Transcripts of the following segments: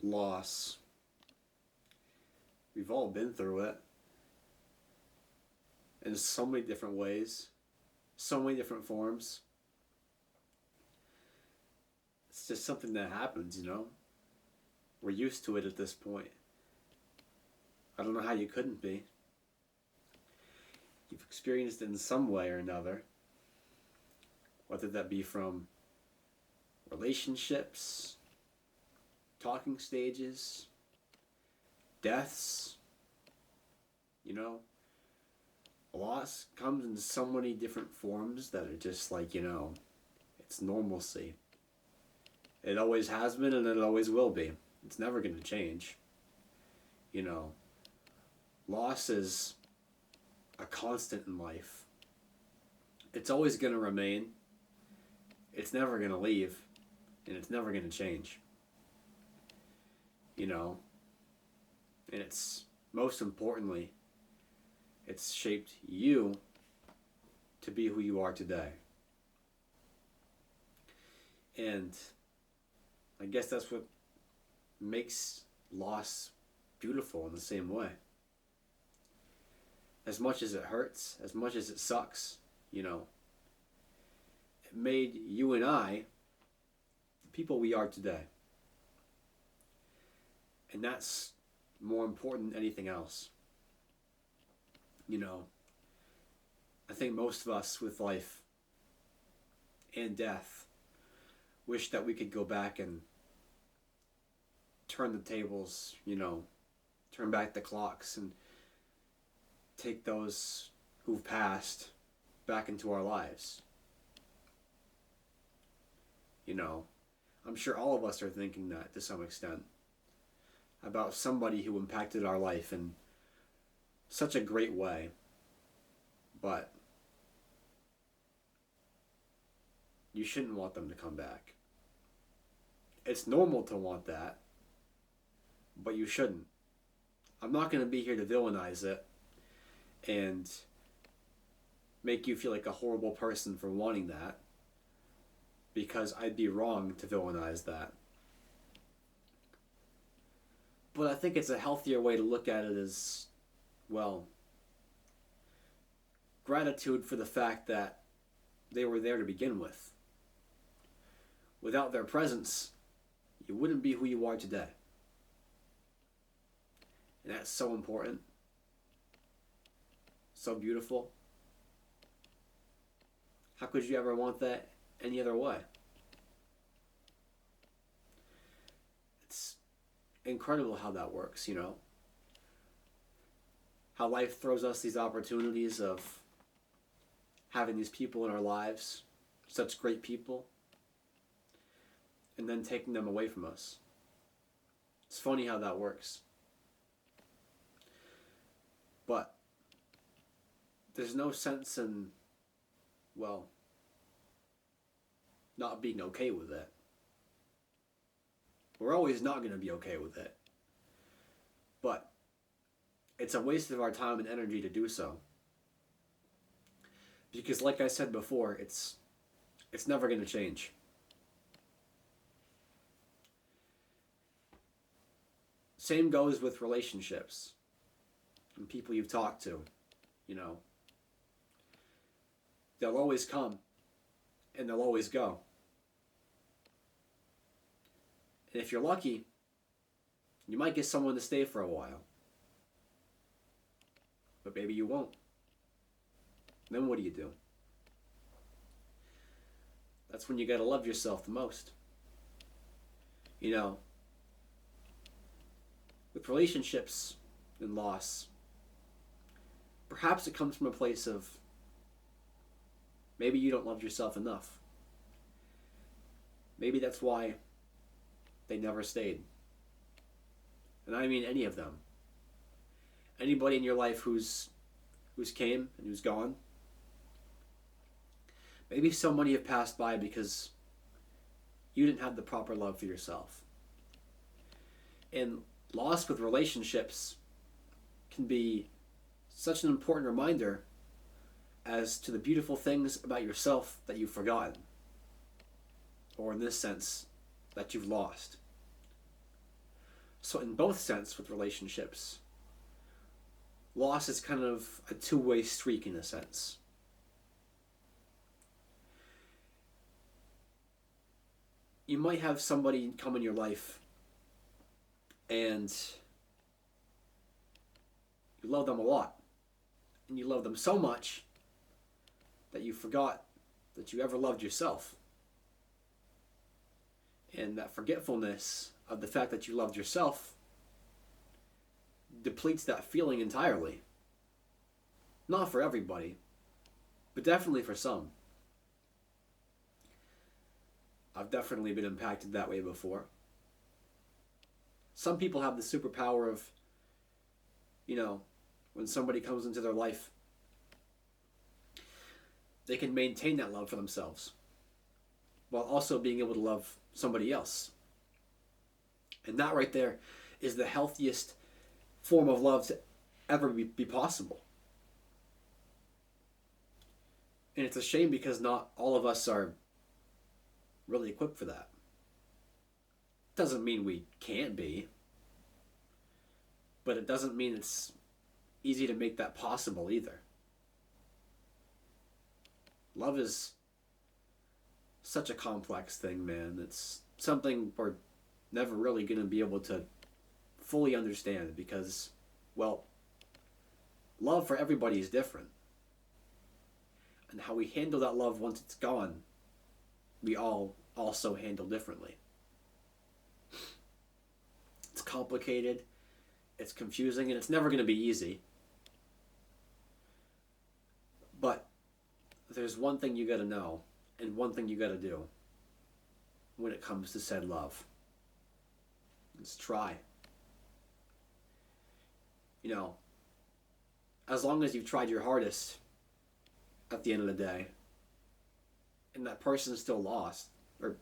loss. We've all been through it in so many different ways, so many different forms. It's just something that happens, you know? We're used to it at this point. I don't know how you couldn't be. You've experienced it in some way or another, whether that be from relationships, talking stages, deaths, you know? Loss comes in so many different forms that are just like, it's normalcy. It always has been and it always will be. It's never going to change. Loss is a constant in life. It's always going to remain. It's never going to leave. And it's never going to change. And it's, most importantly, it's shaped you to be who you are today. And I guess that's what makes loss beautiful in the same way. As much as it hurts, as much as it sucks, it made you and I the people we are today. And that's more important than anything else. I think most of us with life and death wish that we could go back and turn the tables, turn back the clocks and take those who've passed back into our lives. I'm sure all of us are thinking that to some extent about somebody who impacted our life in such a great way. But you shouldn't want them to come back. It's normal to want that, but you shouldn't. I'm not going to be here to villainize it and make you feel like a horrible person for wanting that, because I'd be wrong to villainize that. But I think it's a healthier way to look at it as, well, gratitude for the fact that they were there to begin with. Without their presence, you wouldn't be who you are today. And that's so important. So beautiful. How could you ever want that any other way? It's incredible how that works, How life throws us these opportunities of having these people in our lives, such great people, and then taking them away from us. It's funny how that works. But there's no sense in, not being okay with it. We're always not going to be okay with it. But it's a waste of our time and energy to do so. Because like I said before, it's never going to change. Same goes with relationships and people you've talked to, They'll always come and they'll always go. And if you're lucky, you might get someone to stay for a while. But maybe you won't. Then what do you do? That's when you gotta love yourself the most. With relationships and loss, perhaps it comes from a place of maybe you don't love yourself enough. Maybe that's why they never stayed. And I mean any of them. Anybody in your life who's came and who's gone. Maybe so many have passed by because you didn't have the proper love for yourself. And loss with relationships can be such an important reminder as to the beautiful things about yourself that you've forgotten. Or in this sense, that you've lost. So in both sense with relationships, loss is kind of a two-way streak in a sense. You might have somebody come in your life and you love them a lot. And you love them so much that you forgot that you ever loved yourself. And that forgetfulness of the fact that you loved yourself depletes that feeling entirely. Not for everybody, but definitely for some. I've definitely been impacted that way before. Some people have the superpower of, when somebody comes into their life, they can maintain that love for themselves while also being able to love somebody else. And that right there is the healthiest form of love to ever be possible. And it's a shame because not all of us are really equipped for that. Doesn't mean we can't be, but it doesn't mean it's easy to make that possible either. Love is such a complex thing, man. It's something we're never really going to be able to fully understand because, well, love for everybody is different. And how we handle that love once it's gone, we all also handle differently. It's complicated, it's confusing, and it's never going to be easy. But there's one thing you got to know and one thing you got to do when it comes to said love. It's try. As long as you've tried your hardest at the end of the day, and that person's still lost, or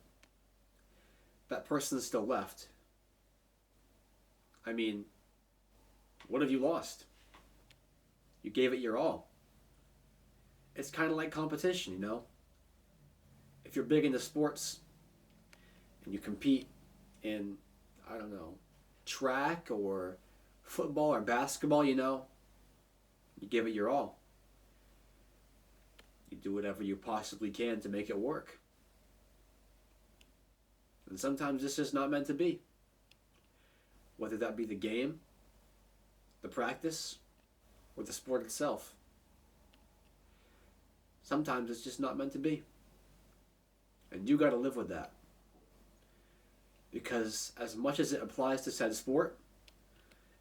that person's still left, I mean, what have you lost? You gave it your all. It's kind of like competition, If you're big into sports and you compete in, track or football or basketball, you give it your all. You do whatever you possibly can to make it work. And sometimes it's just not meant to be. Whether that be the game, the practice, or the sport itself. Sometimes it's just not meant to be. And you got to live with that. Because as much as it applies to said sport,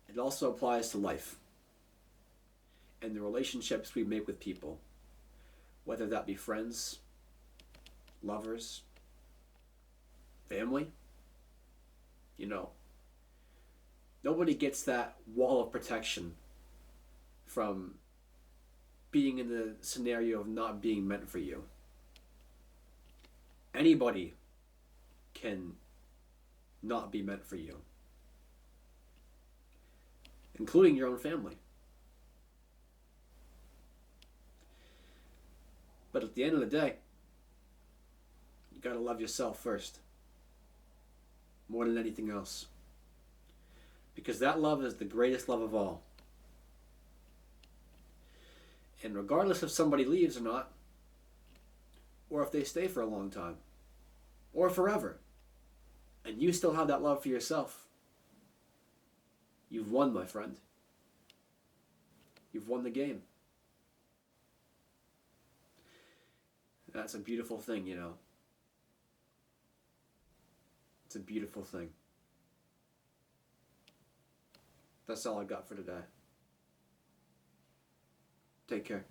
it also applies to life. And the relationships we make with people. Whether that be friends, lovers, family. Nobody gets that wall of protection from being in the scenario of not being meant for you. Anybody can not be meant for you, including your own family. But at the end of the day, you gotta love yourself first, more than anything else. Because that love is the greatest love of all. And regardless if somebody leaves or not, or if they stay for a long time, or forever, and you still have that love for yourself, you've won, my friend. You've won the game. That's a beautiful thing, It's a beautiful thing. That's all I got for today. Take care.